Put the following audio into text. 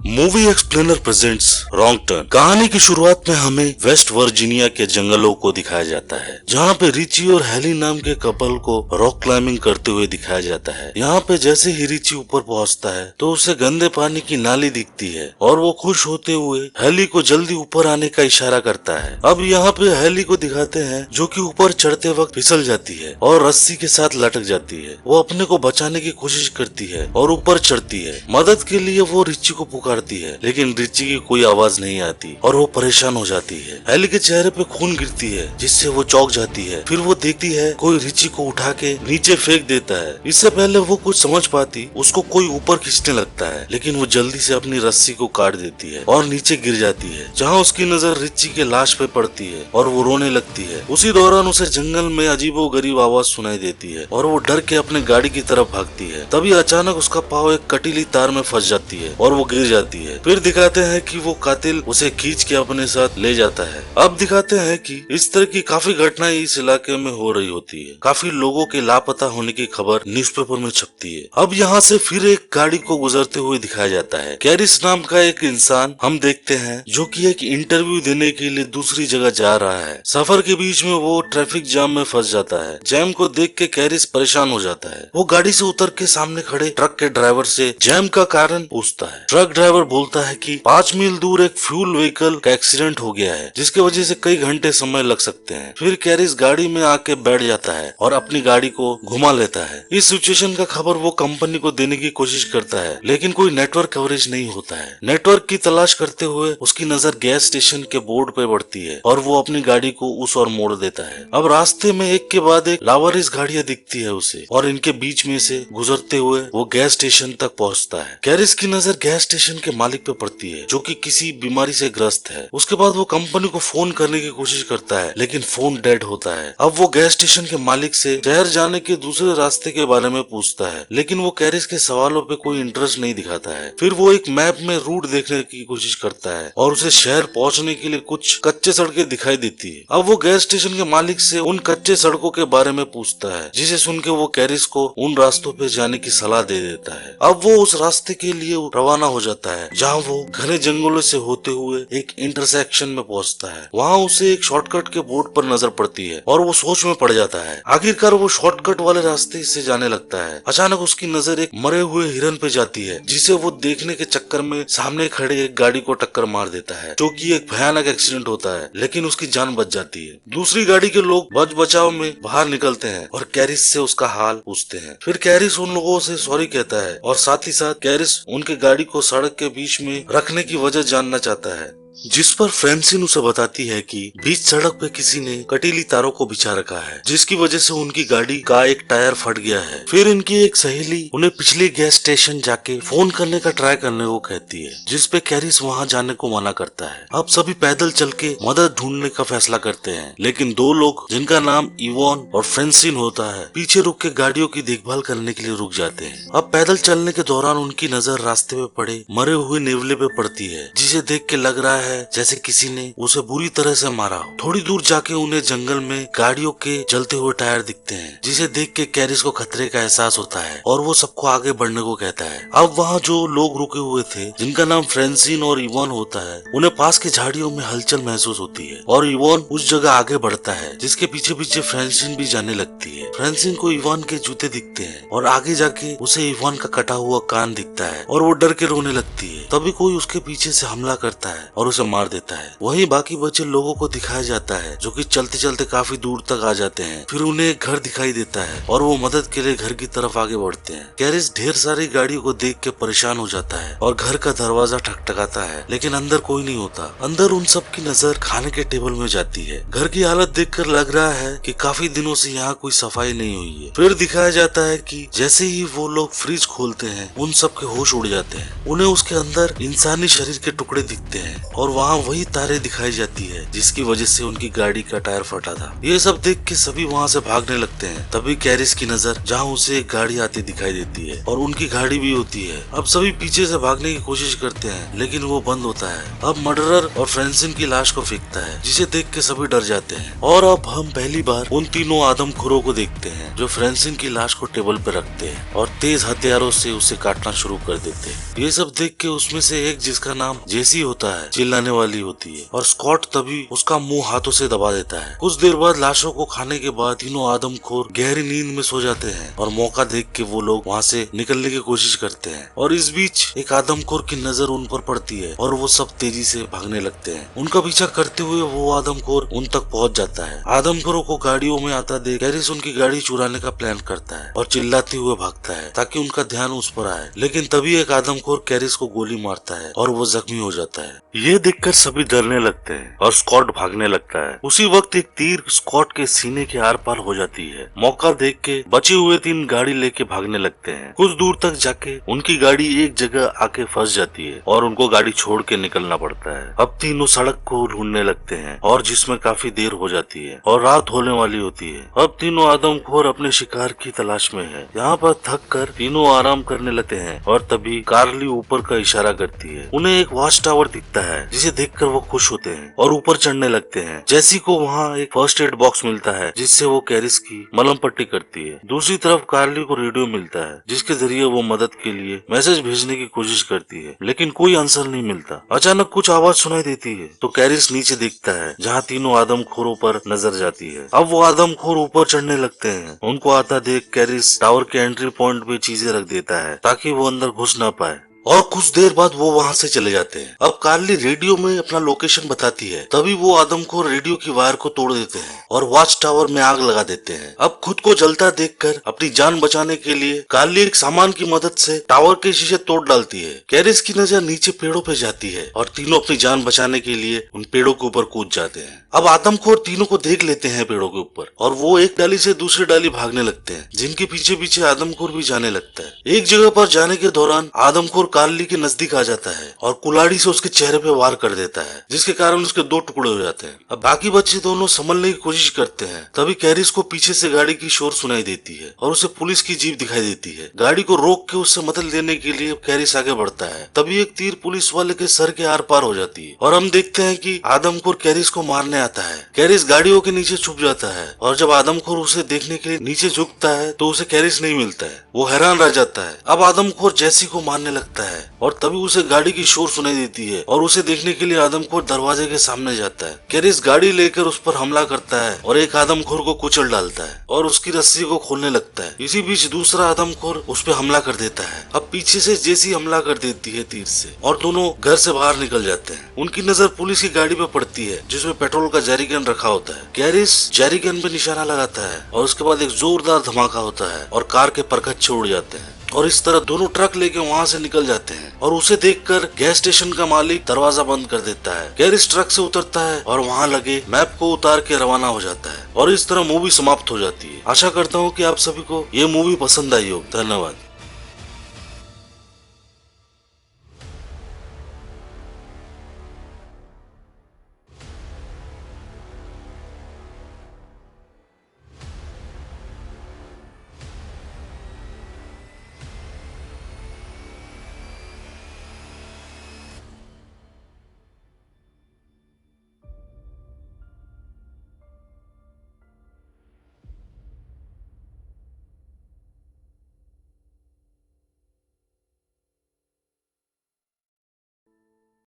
Movie explainer presents wrong turn. कहानी की शुरुआत में हमें वेस्ट वर्जीनिया के जंगलों को दिखाया जाता है, जहाँ पे रिची और हेली नाम के कपल को रॉक क्लाइंबिंग करते हुए दिखाया जाता है। यहाँ पे जैसे ही रिची ऊपर पहुँचता है तो उसे गंदे पानी की नाली दिखती है और वो खुश होते हुए हेली को जल्दी ऊपर आने का इशारा करता है। अब यहाँ पे हेली को दिखाते हैं जो कि ऊपर चढ़ते वक्त फिसल जाती है और रस्सी के साथ लटक जाती है। वो अपने को बचाने की कोशिश करती है और ऊपर चढ़ती है। मदद के लिए वो रिची को पुकारती है, लेकिन रिची की कोई आवाज नहीं आती और वो परेशान हो जाती है। हेली के चेहरे पे खून गिरती है जिससे वो चौंक जाती है। फिर वो देखती है कोई रिची को उठा के नीचे फेंक देता है। इससे पहले वो कुछ समझ पाती उसको कोई ऊपर खींचने लगता है, लेकिन वो जल्दी से अपनी रस्सी को काट देती है और नीचे गिर जाती है, जहाँ उसकी नजर रिची के लाश पे पड़ती है और वो रोने लगती है। उसी दौरान उसे जंगल में अजीबोगरीब आवाज सुनाई देती है और वो डर के अपने गाड़ी की तरफ भागती है। तभी अचानक उसका पाँव एक कटीली तार में फंस जाती है और वो गिर जाती है। फिर दिखाते हैं कि वो कातिल उसे खींच के अपने साथ ले जाता है। अब दिखाते हैं कि इस तरह की काफी घटनाएं इस इलाके में हो रही होती है। काफी लोगों के लापता होने की खबर न्यूज़पेपर में छपती है। अब यहाँ से फिर एक गाड़ी को गुजरते हुए दिखाया जाता है। कैरिस नाम का एक इंसान हम देखते हैं जो कि एक इंटरव्यू देने के लिए दूसरी जगह जा रहा है। सफर के बीच में वो ट्रैफिक जाम में फंस जाता है। जैम को देख के कैरिस परेशान हो जाता है। वो गाड़ी से उतर के सामने खड़े ट्रक के ड्राइवर से जैम का कारण पूछता है। ट्रक ड्राइवर बोलता है कि 5 मील दूर एक फ्यूल व्हीकल का एक्सीडेंट हो गया है, जिसके वजह से कई घंटे समय लग सकते हैं। फिर कैरिस गाड़ी में आके बैठ जाता है और अपनी गाड़ी को घुमा लेता है। इस सिचुएशन का खबर वो कंपनी को देने की कोशिश करता है, लेकिन कोई नेटवर्क कवरेज नहीं होता है। नेटवर्क की तलाश करते हुए उसकी नजर गैस स्टेशन के बोर्ड पे पड़ती है और वो अपनी गाड़ी को उस ओर मोड़ देता है। अब रास्ते में एक के बाद एक लावारिस गाड़ियां दिखती है उसे, और इनके बीच में से गुजरते हुए वो गैस स्टेशन तक पहुंचता है। कैरिस की नजर गैस स्टेशन के मालिक पे पड़ती है जो कि किसी बीमारी से ग्रस्त है। उसके बाद वो कंपनी को फोन करने की कोशिश करता है, लेकिन फोन डेड होता है। अब वो गैस स्टेशन के मालिक से शहर जाने के दूसरे रास्ते के बारे में पूछता है, लेकिन वो कैरिस के सवालों पे कोई इंटरेस्ट नहीं दिखाता है। फिर वो एक मैप में रूट देखने की कोशिश करता है और उसे शहर पहुंचने के लिए कुछ कच्चे सड़कें दिखाई देती है। अब वो गैस स्टेशन के मालिक से उन कच्चे सड़कों के बारे में पूछता है, जिसे सुन के वो कैरिस को उन रास्तों पे जाने की सलाह दे देता है। अब वो उस रास्ते के लिए रवाना हो जाता है, जहाँ वो घने जंगलों से होते हुए एक इंटरसेक्शन में पहुंचता है। वहाँ उसे एक शॉर्टकट के बोर्ड पर नजर पड़ती है और वो सोच में पड़ जाता है। आखिरकार वो शॉर्टकट वाले रास्ते से जाने लगता है। अचानक उसकी नजर एक मरे हुए हिरन पे जाती है, जिसे वो देखने के चक्कर में सामने खड़े एक गाड़ी को टक्कर मार देता है, जो कि एक भयानक एक्सीडेंट होता है, लेकिन उसकी जान बच जाती है। दूसरी गाड़ी के लोग बच बचाव में बाहर निकलते हैं और कैरिस से उसका हाल पूछते हैं। फिर कैरिस उन लोगों से सॉरी कहता है और साथ ही साथ कैरिस उनके गाड़ी को सड़क के बीच में रखने की वजह जानना चाहता है, जिस पर फ्रेंसिन उसे बताती है कि बीच सड़क पे किसी ने कटीली तारों को बिछा रखा है, जिसकी वजह से उनकी गाड़ी का एक टायर फट गया है। फिर इनकी एक सहेली उन्हें पिछले गैस स्टेशन जाके फोन करने का ट्राई करने को कहती है, जिस पे कैरिस वहां जाने को मना करता है। अब सभी पैदल चल के मदद ढूंढने का फैसला करते हैं, लेकिन दो लोग जिनका नाम इवॉन और फ्रेंसिन होता है पीछे रुक के गाड़ियों की देखभाल करने के लिए रुक जाते हैं। अब पैदल चलने के दौरान उनकी नजर रास्ते पे पड़े मरे हुए नेवले पे पड़ती है, जिसे देख के लग रहा है जैसे किसी ने उसे बुरी तरह से मारा हो। थोड़ी दूर जाके उन्हें जंगल में गाड़ियों के जलते हुए टायर दिखते हैं, जिसे देख के कैरिस को खतरे का एहसास होता है और वो सबको आगे बढ़ने को कहता है। अब वहाँ जो लोग रुके हुए थे, जिनका नाम फ्रेंसिन और इवॉन होता है, उन्हें पास की झाड़ियों में हलचल महसूस होती है और इवॉन उस जगह आगे बढ़ता है, जिसके पीछे पीछे फ्रेंसिन भी जाने लगती है। फ्रेंसिन को इवॉन के जूते दिखते हैं और आगे जाके उसे इवॉन का कटा हुआ कान दिखता है और वो डर के रोने लगती है। तभी कोई उसके पीछे से हमला करता है और उसे मार देता है। वहीं बाकी बचे लोगों को दिखाया जाता है जो कि चलते चलते काफी दूर तक आ जाते हैं। फिर उन्हें एक घर दिखाई देता है और वो मदद के लिए घर की तरफ आगे बढ़ते हैं। कैरिस ढेर सारी गाड़ियों को देख के परेशान हो जाता है और घर का दरवाजा ठकठकाता है, लेकिन अंदर कोई नहीं होता। अंदर उन सब की नजर खाने के टेबल में जाती है। घर की हालत देखकर लग रहा है कि काफी दिनों से यहाँ कोई सफाई नहीं हुई है। फिर दिखाया जाता है कि जैसे ही वो लोग फ्रिज खोलते हैं, उन सब के होश उड़ जाते हैं। उन्हें उसके अंदर इंसानी शरीर के टुकड़े दिखते हैं और वहाँ वही तारे दिखाई जाती है जिसकी वजह से उनकी गाड़ी का टायर फटा था। ये सब देख के सभी वहाँ से भागने लगते हैं। तभी कैरिस की नजर जहाँ उसे एक गाड़ी आती दिखाई देती है और उनकी गाड़ी भी होती है। अब सभी पीछे से भागने की कोशिश करते हैं लेकिन वो बंद होता है। अब मर्डरर और फ्रेंसिन की लाश को फेंकता है जिसे देख के सभी डर जाते हैं। और अब हम पहली बार उन तीनों आदमखोरों को देखते हैं जो फ्रेंसिन की लाश को टेबल पर रखते हैं और तेज हथियारों से उसे काटना शुरू कर देते हैं। ये सब देख के उसमें से एक जिसका नाम जेसी होता है चिल्लाने वाली होती है और स्कॉट तभी उसका मुंह हाथों से दबा देता है। कुछ देर बाद लाशों को खाने के बाद तीनों आदमखोर गहरी नींद में सो जाते हैं और मौका देख के वो लोग वहाँ से निकलने की कोशिश करते हैं। और इस बीच एक आदमखोर की नजर उन पर पड़ती है और वो सब तेजी से भागने लगते हैं। उनका पीछा करते हुए वो आदमखोर उन तक पहुँच जाता है। आदमखोरों को गाड़ियों में आता देख कैरिस उनकी गाड़ी चुराने का प्लान करता है और चिल्लाते हुए भागता है ताकि उनका ध्यान उस पर आए। लेकिन तभी एक आदमखोर कैरिस को गोली मारता है और वो जख्मी हो जाता है। ये देखकर सभी डरने लगते हैं और स्कॉट भागने लगता है। उसी वक्त एक तीर स्कॉट के सीने के आर पार हो जाती है। मौका देख के बचे हुए तीन गाड़ी लेके भागने लगते हैं। कुछ दूर तक जाके उनकी गाड़ी एक जगह आके फंस जाती है और उनको गाड़ी छोड़ के निकलना पड़ता है। अब तीनों सड़क को ढूंढने लगते हैं और जिसमें काफी देर हो जाती है और रात होने वाली होती है। अब तीनों आदमखोर अपने शिकार की तलाश में है। यहाँ पर थक कर तीनों आराम करने लगते हैं और तभी कार्ली ऊपर का इशारा करती है। उन्हें एक वॉच टावर दिखता है जिसे देखकर वो खुश होते हैं और ऊपर चढ़ने लगते हैं। जैसी को वहाँ एक फर्स्ट एड बॉक्स मिलता है जिससे वो कैरिस की मलहम पट्टी करती है। दूसरी तरफ कार्ली को रेडियो मिलता है जिसके जरिए वो मदद के लिए मैसेज भेजने की कोशिश करती है लेकिन कोई आंसर नहीं मिलता। अचानक कुछ आवाज सुनाई देती है तो कैरिस नीचे देखता है जहाँ तीनों आदमखोरों पर नजर जाती है। अब वो आदमखोर ऊपर चढ़ने लगते हैं। उनको आता देख कैरिस टावर के एंट्री पॉइंट पे चीजें रख देता है ताकि वो अंदर घुस ना पाए और कुछ देर बाद वो वहाँ से चले जाते हैं। अब कार्ली रेडियो में अपना लोकेशन बताती है। तभी वो आदमखोर रेडियो की वायर को तोड़ देते हैं और वॉच टावर में आग लगा देते हैं। अब खुद को जलता देखकर अपनी जान बचाने के लिए कार्ली एक सामान की मदद से टावर के शीशे तोड़ डालती है। कैरिस की नजर नीचे पेड़ों पे जाती है और तीनों अपनी जान बचाने के लिए उन पेड़ों के ऊपर कूद जाते हैं। अब आदमखोर तीनों को देख लेते हैं पेड़ों के ऊपर और वो एक डाली से दूसरी डाली भागने लगते हैं जिनके पीछे पीछे आदमखोर भी जाने लगता है। एक जगह पर जाने के दौरान आदमखोर कार्ली के नजदीक आ जाता है और कुल्हाड़ी से उसके चेहरे पे वार कर देता है जिसके कारण उसके दो टुकड़े हो जाते हैं। अब बाकी बच्चे दोनों संभलने की कोशिश करते हैं। तभी कैरिस को पीछे से गाड़ी की शोर सुनाई देती है और उसे पुलिस की जीप दिखाई देती है। गाड़ी को रोक के उससे मदद लेने के लिए कैरिस आगे बढ़ता है। तभी एक तीर पुलिस वाले के सर के आर पार हो जाती है और हम देखते हैं कि आदमखोर कैरिस को मारने आता है। कैरिस गाड़ियों के नीचे छुप जाता है और जब आदमखोर उसे देखने के लिए नीचे झुकता है तो उसे कैरिस नहीं मिलता है। वो हैरान रह जाता है। अब आदमखोर जैसी को मारने लगता है और तभी उसे गाड़ी की शोर सुनाई देती है और उसे देखने के लिए आदमखोर दरवाजे के सामने जाता है। कैरिस गाड़ी लेकर उस पर हमला करता है और एक आदमखोर को कुचल डालता है और उसकी रस्सी को खोलने लगता है। इसी बीच दूसरा आदमखोर उस पर हमला कर देता है। अब पीछे से जैसी हमला कर देती है तीर से और दोनों घर से बाहर निकल जाते हैं। उनकी नजर पुलिस की गाड़ी पे पड़ती है जिसमें पेट्रोल का जैरीकैन रखा होता है। कैरिस जैरीकैन पे निशाना लगाता है और उसके बाद एक जोरदार धमाका होता है और कार के परखच्चे उड़ जाते हैं और इस तरह दोनों ट्रक लेके वहाँ से निकल जाते हैं और उसे देखकर गैस स्टेशन का मालिक दरवाजा बंद कर देता है। कैरिस ट्रक से उतरता है और वहाँ लगे मैप को उतार के रवाना हो जाता है और इस तरह मूवी समाप्त हो जाती है। आशा करता हूँ कि आप सभी को ये मूवी पसंद आई हो। धन्यवाद।